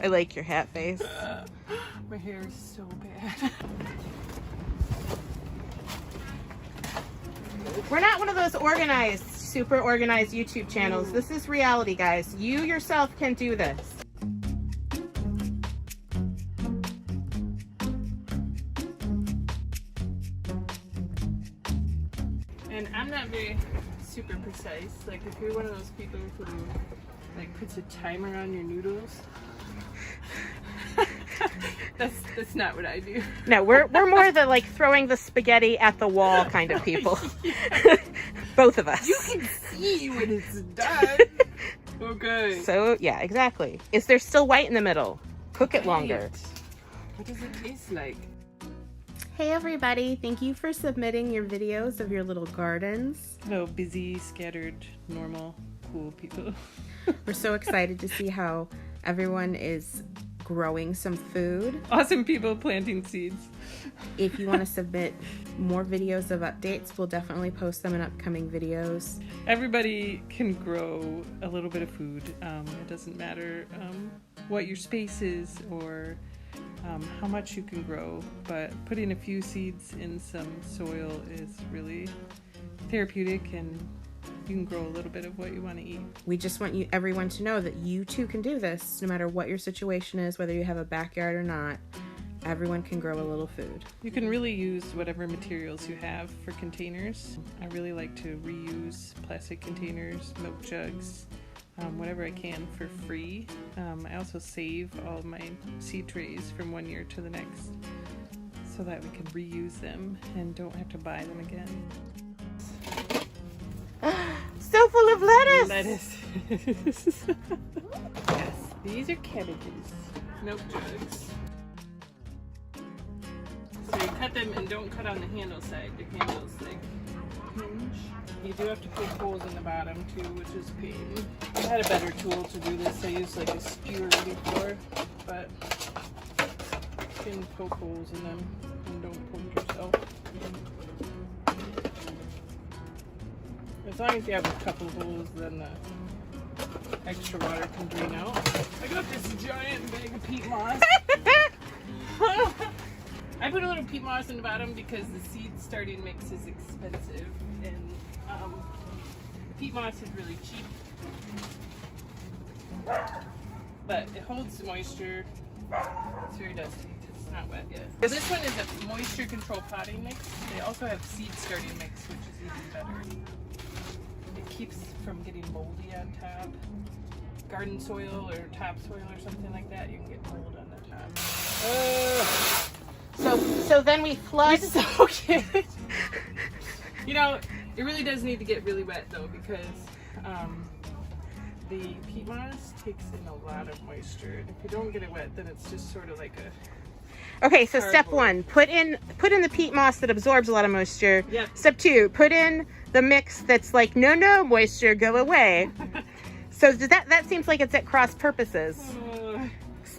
I like your hat face. My hair is so bad. We're not one of those organized, super organized YouTube channels. This is reality, guys. You yourself can do this. And I'm not very super precise. Like if you're one of those people who like puts a timer on your noodles, that's not what I do. No, we're more the like throwing the spaghetti at the wall kind of people. Both of us. You can see when it's done. Okay. So yeah, exactly. Is there still white in the middle? Cook it longer. What does it taste like? Hey everybody, thank you for submitting your videos of your little gardens. Hello, busy, scattered, normal, cool people. We're so excited to see how everyone is growing some food. Awesome people planting seeds. If you want to submit more videos of updates, we'll definitely post them in upcoming videos. Everybody can grow a little bit of food. It doesn't matter what your space is or how much you can grow, but putting a few seeds in some soil is really therapeutic, and you can grow a little bit of what you want to eat. We just want everyone to know that you too can do this, no matter what your situation is, whether you have a backyard or not. Everyone can grow a little food. You can really use whatever materials you have for containers. I really like to reuse plastic containers, milk jugs, whatever I can for free. I also save all of my seed trays from one year to the next so that we can reuse them and don't have to buy them again. So full of lettuce! Lettuce. Yes, these are cabbages. Milk jugs. So you cut them and don't cut on the handle side. The handles like hinge. You do have to poke holes in the bottom too, which is a pain. I had a better tool to do this. I used like a skewer before, but you can poke holes in them and don't poke yourself. As long as you have a couple holes, then the extra water can drain out. I got this giant bag of peat moss. I put a little peat moss in the bottom because the seed starting mix is expensive, and peat moss is really cheap. But it holds the moisture. It's very dusty. It's not wet yet. This one is a moisture control potting mix. They also have seed starting mix, which is even better. It keeps from getting moldy on top. Garden soil or topsoil or something like that, you can get mold on the top. So then we flood. It's so cute. You know, it really does need to get really wet though, because the peat moss takes in a lot of moisture. And if you don't get it wet, then it's just sort of like a... Okay, so step one, put in the peat moss that absorbs a lot of moisture. Yep. Step two, put in the mix that's like, no, moisture, go away. So does that seems like it's at cross purposes.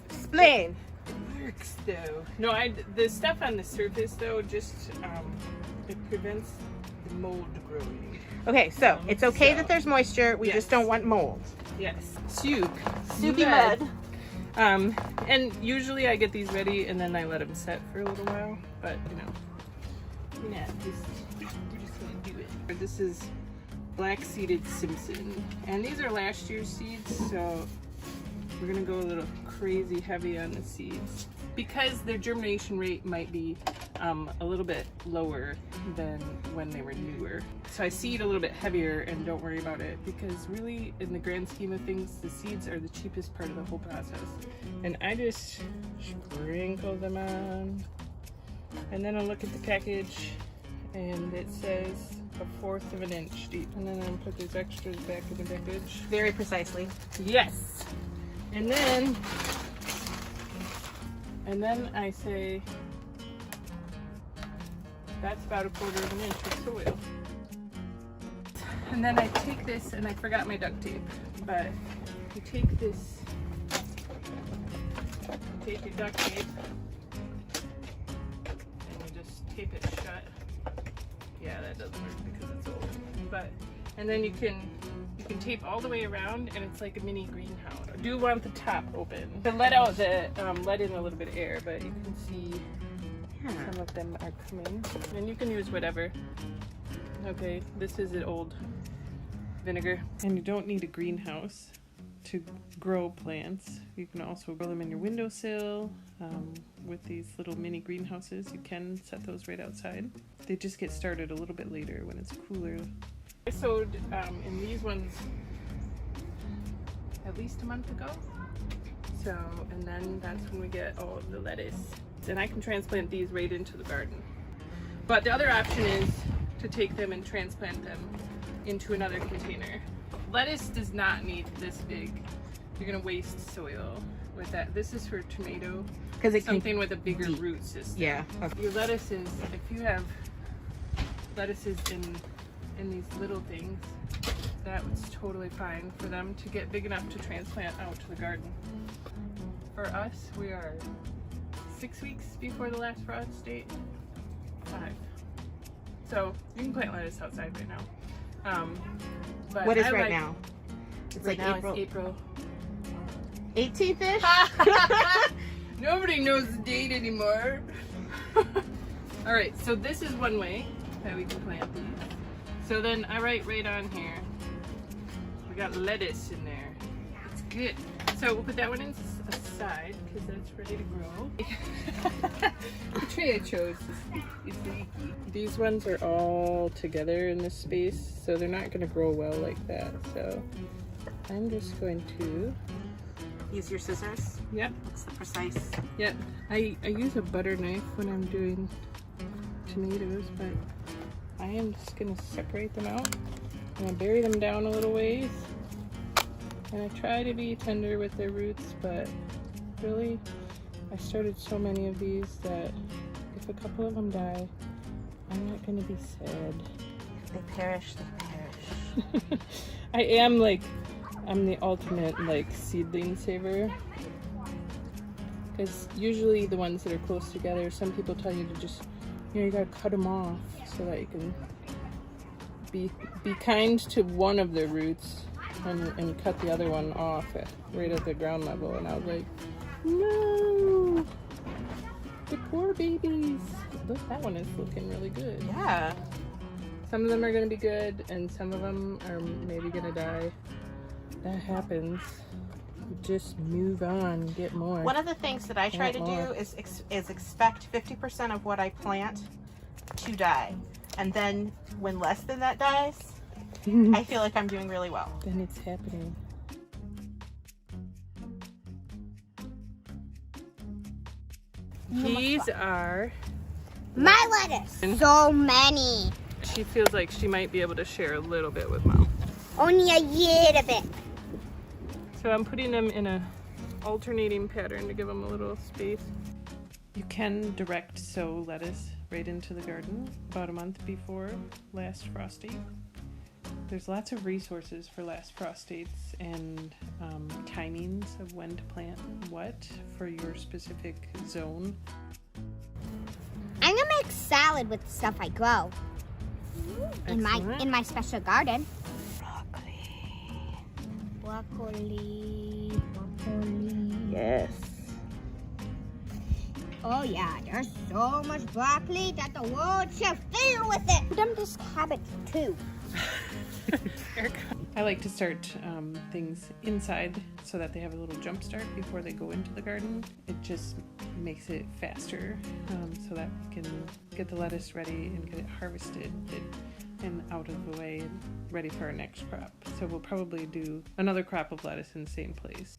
Explain. Works though. No, the stuff on the surface though, just it prevents the mold growing. Okay, so it's okay that there's moisture, we just don't want mold. Yes. Soup. Soupy mud. And usually I get these ready and then I let them set for a little while, but you know, we're just gonna do it. This is black seeded Simpson, and these are last year's seeds, so we're gonna go a little crazy heavy on the seeds because their germination rate might be a little bit lower than when they were newer. So I seed a little bit heavier and don't worry about it, because really in the grand scheme of things, the seeds are the cheapest part of the whole process. And I just sprinkle them on, and then I look at the package and it says 1/4 of an inch deep, and then I put these extras back in the package. Very precisely. Yes. And then I say that's about 1/4 of an inch of soil. And then I take this, and I forgot my duct tape, but you take this, take your duct tape, and you just tape it shut. Yeah, that doesn't work because it's old. But and then you can tape all the way around, and it's like a mini greenhouse. I do want the top open to let out the let in a little bit of air, but you can see some of them are coming, and you can use whatever. Okay, this is an old vinegar, and you don't need a greenhouse to grow plants. You can also grow them in your windowsill. With these little mini greenhouses, you can set those right outside. They just get started a little bit later when it's cooler. I sowed in these ones at least a month ago. So, and then that's when we get all of the lettuce. And I can transplant these right into the garden. But the other option is to take them and transplant them into another container. Lettuce does not need this big. You're gonna waste soil with that. This is for tomato, because it's something with a bigger root system. Yeah. Okay. Your lettuces, if you have lettuces in these little things, that was totally fine for them to get big enough to transplant out to the garden. For us, we are 6 weeks before the last frost date. 5. So you can plant lettuce outside right now. But What is right now? It's right like now April. it's April 18th-ish? Nobody knows the date anymore. All right, so this is one way that we can plant these. So then I write right on here, we got lettuce in there. It's good. So we'll put that one aside because that's ready to grow. The tray I chose is leaky. These ones are all together in this space, so they're not going to grow well like that. So I'm just going to Use your scissors. Yep. Looks the precise. Yep. I use a butter knife when I'm doing tomatoes, but I am just gonna separate them out. I'm gonna bury them down a little ways. And I try to be tender with their roots, but really, I started so many of these that if a couple of them die, I'm not gonna be sad. If they perish, they perish. I'm the ultimate like seedling saver, because usually the ones that are close together, some people tell you to just, you gotta cut them off so that you can be kind to one of their roots and cut the other one off right at the ground level. And I was like, no, the poor babies. Look, that one is looking really good. Yeah. Some of them are gonna be good, and some of them are maybe gonna die. That happens. You just move on, get more. One of the things that I try to do is expect 50% of what I plant to die. And then when less than that dies, I feel like I'm doing really well. Then it's happening. These are my lettuce. So many. She feels like she might be able to share a little bit with Mom. Only a little bit. So I'm putting them in a alternating pattern to give them a little space. You can direct sow lettuce right into the garden about a month before last frost date. There's lots of resources for last frost dates and timings of when to plant what for your specific zone. I'm gonna make salad with the stuff I grow in my special garden. Broccoli. Yes. Oh yeah, there's so much broccoli that the world should fill with it. Put them this cabbage too. I like to start things inside so that they have a little jump start before they go into the garden. It just makes it faster so that we can get the lettuce ready and get it harvested and out of the way and ready for our next crop. So we'll probably do another crop of lettuce in the same place.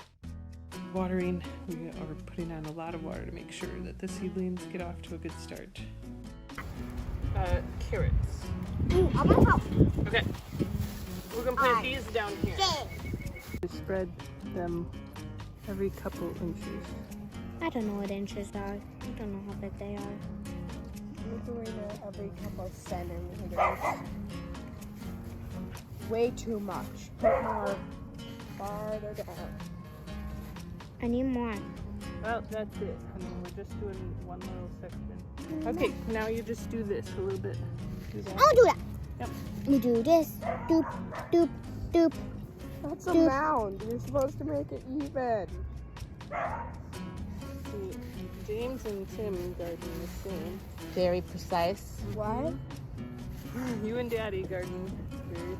Watering, we are putting on a lot of water to make sure that the seedlings get off to a good start. Carrots. Ooh, I want help. Okay. We're gonna plant these down here. Yay. Spread them every couple inches. I don't know what inches are. I don't know how big they are. We're doing it every couple of centimeters. Way too much. Put more farther down. I need more. Well, that's it. I mean, we're just doing one little section. Okay, now you just do this a little bit. Do that. I'll do that. Yep. You do this. Doop, doop, doop, That's a mound. You're supposed to make it even. See, James and Tim garden the same. Very precise. What? You and Daddy garden very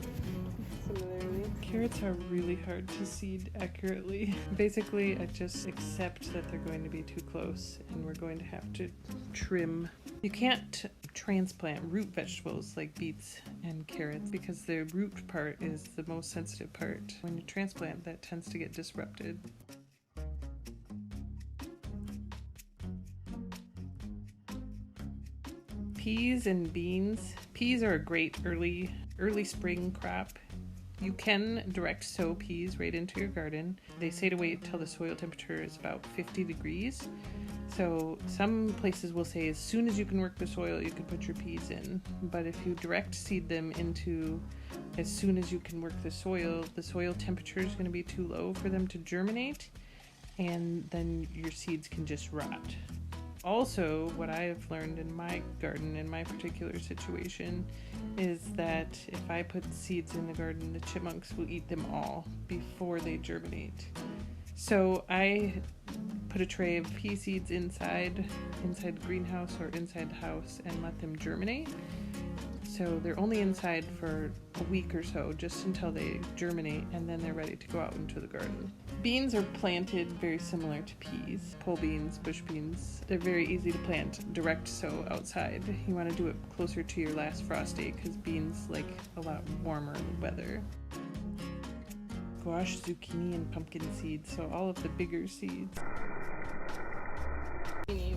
similarly. Carrots are really hard to seed accurately. Basically, I just accept that they're going to be too close and we're going to have to trim. You can't transplant root vegetables like beets and carrots because the root part is the most sensitive part. When you transplant, that tends to get disrupted. Peas and beans. Peas are a great early spring crop. You can direct sow peas right into your garden. They say to wait till the soil temperature is about 50 degrees. So some places will say as soon as you can work the soil, you can put your peas in. But if you direct seed them into as soon as you can work the soil temperature is going to be too low for them to germinate, and then your seeds can just rot. Also, what I have learned in my garden, in my particular situation, is that if I put seeds in the garden, the chipmunks will eat them all before they germinate. So I put a tray of pea seeds inside the greenhouse or inside the house and let them germinate. So they're only inside for a week or so, just until they germinate, and then they're ready to go out into the garden. Beans are planted very similar to peas. Pole beans, bush beans, they're very easy to plant direct sow outside. You want to do it closer to your last frost day because beans like a lot warmer weather. Squash, zucchini, and pumpkin seeds, so all of the bigger seeds.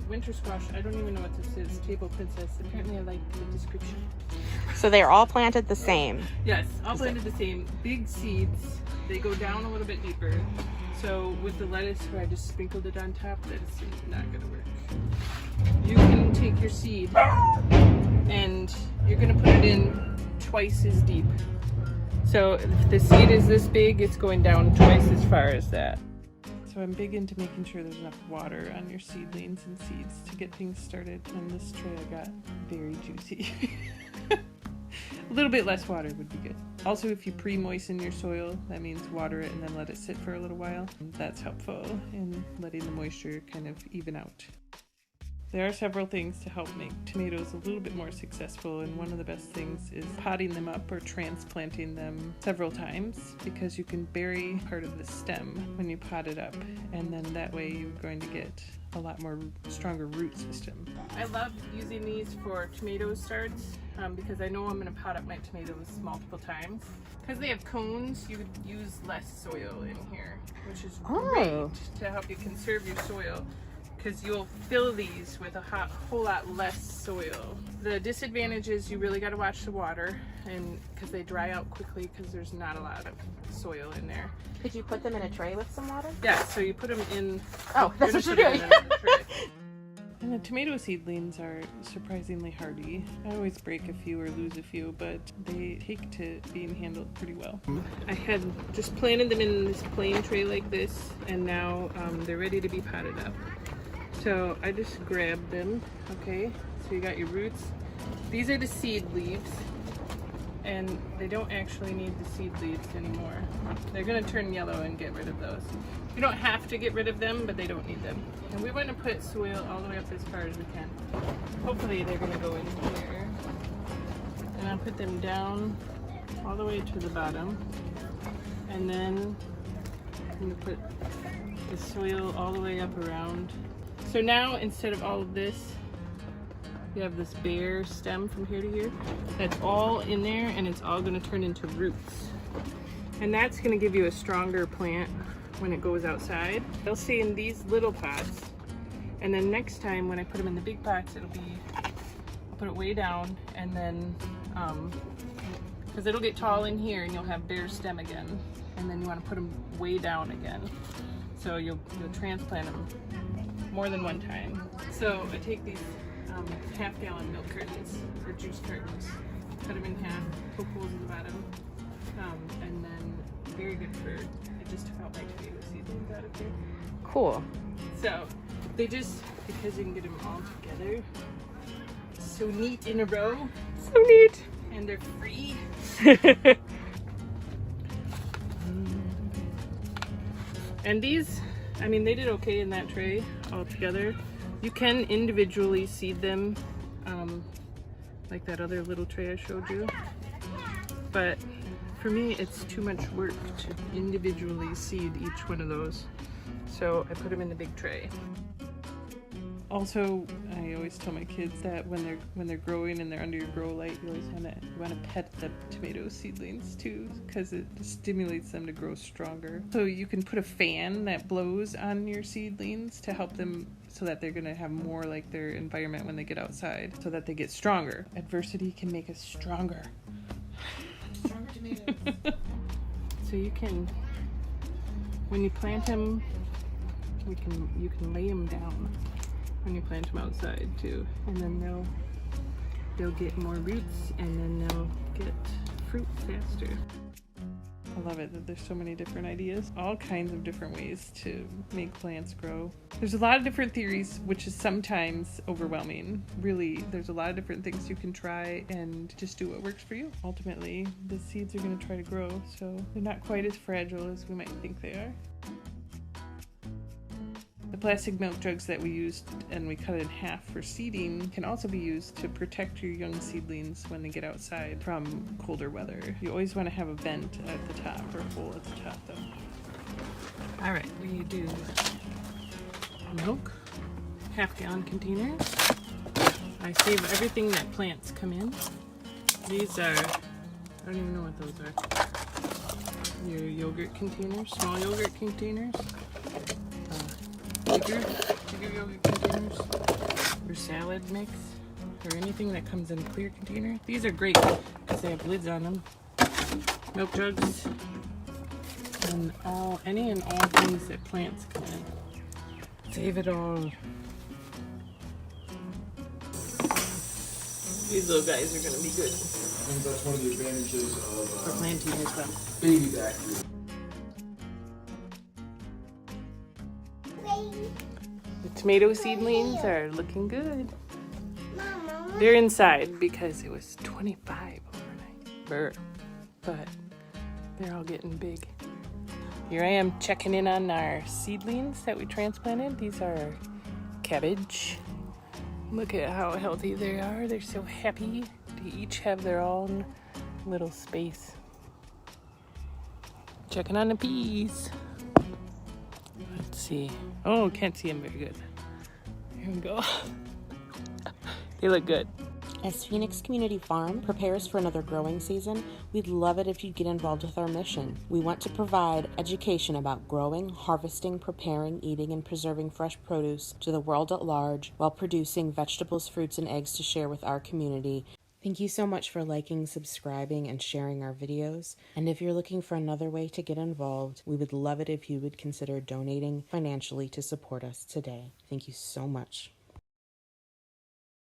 Winter squash, I don't even know what this is. Table princess. Apparently I like the description. So they're all planted the same. Yes, all planted the same. Big seeds. They go down a little bit deeper. So with the lettuce where I just sprinkled it on top, that's not gonna work. You can take your seed and you're gonna put it in twice as deep. So if the seed is this big, it's going down twice as far as that. So I'm big into making sure there's enough water on your seedlings and seeds to get things started. And this tray I got very juicy. A little bit less water would be good. Also, if you pre-moisten your soil, that means water it and then let it sit for a little while. That's helpful in letting the moisture kind of even out. There are several things to help make tomatoes a little bit more successful, and one of the best things is potting them up or transplanting them several times, because you can bury part of the stem when you pot it up, and then that way you're going to get a lot more stronger root system. I love using these for tomato starts because I know I'm going to pot up my tomatoes multiple times. Because they have cones, you would use less soil in here, which is great to help you conserve your soil, because you'll fill these with a whole lot less soil. The disadvantage is you really got to watch the water, and because they dry out quickly because there's not a lot of soil in there. Could you put them in a tray with some water? Yeah, so you put them in. Oh, that's what you're doing. And the tomato seedlings are surprisingly hardy. I always break a few or lose a few, but they take to being handled pretty well. I had just planted them in this plain tray like this, and now they're ready to be potted up. So I just grabbed them, okay? So you got your roots. These are the seed leaves, and they don't actually need the seed leaves anymore. They're gonna turn yellow and get rid of those. You don't have to get rid of them, but they don't need them. And we want to put soil all the way up as far as we can. Hopefully they're gonna go in here. And I'll put them down all the way to the bottom. And then I'm gonna put the soil all the way up around. So now, instead of all of this, you have this bare stem from here to here. That's all in there, and it's all gonna turn into roots. And that's gonna give you a stronger plant when it goes outside. They'll stay in these little pots, and then next time when I put them in the big pots, it'll be, I'll put it way down, and then, because it'll get tall in here and you'll have bare stem again, and then you wanna put them way down again. So you'll transplant them more than one time. So I take these half-gallon milk cartons or juice cartons, cut them in half, poke holes in the bottom, and then very good for, I just took out my tomato seedlings out of here. Cool. So they just, because you can get them all together, so neat in a row. So neat. And they're free. And these, I mean, they did okay in that tray all together. You can individually seed them, like that other little tray I showed you. But for me, it's too much work to individually seed each one of those. So I put them in the big tray. Also, I always tell my kids that when they're growing and they're under your grow light, you always want to pet the tomato seedlings too, because it stimulates them to grow stronger. So you can put a fan that blows on your seedlings to help them, so that they're going to have more like their environment when they get outside, so that they get stronger. Adversity can make us stronger. Stronger tomatoes. So you can, when you plant them, you can lay them down when you plant them outside too, and then they'll get more roots, and then they'll get fruit faster. I love it that there's so many different ideas, all kinds of different ways to make plants grow. There's a lot of different theories, which is sometimes overwhelming. Really, there's a lot of different things you can try and just do what works for you. Ultimately, the seeds are going to try to grow, so they're not quite as fragile as we might think they are. The plastic milk jugs that we used and we cut in half for seeding can also be used to protect your young seedlings when they get outside from colder weather. You always want to have a vent at the top, or a hole at the top though. All right, we do milk, half-gallon containers. I save everything that plants come in. These are, I don't even know what those are. Your yogurt containers, small yogurt containers. Bigger yogurt containers, or salad mix, or anything that comes in a clear container. These are great because they have lids on them. Milk jugs, and any and all things that plants come in. Save it all. These little guys are going to be good I think that's one of the advantages for of planting as well. baby back here. The tomato seedlings are looking good. They're inside because it was 25 overnight. Brr. But they're all getting big. Here I am checking in on our seedlings that we transplanted. These are cabbage. Look at how healthy they are. They're so happy to each have their own little space. Checking on the peas. Let's see. Oh, can't see them very good. Here we go. They look good. As Phoenix Community Farm prepares for another growing season, we'd love it if you'd get involved with our mission. We want to provide education about growing, harvesting, preparing, eating, and preserving fresh produce to the world at large while producing vegetables, fruits, and eggs to share with our community. Thank you so much for liking, subscribing, and sharing our videos. And if you're looking for another way to get involved, we would love it if you would consider donating financially to support us today. Thank you so much.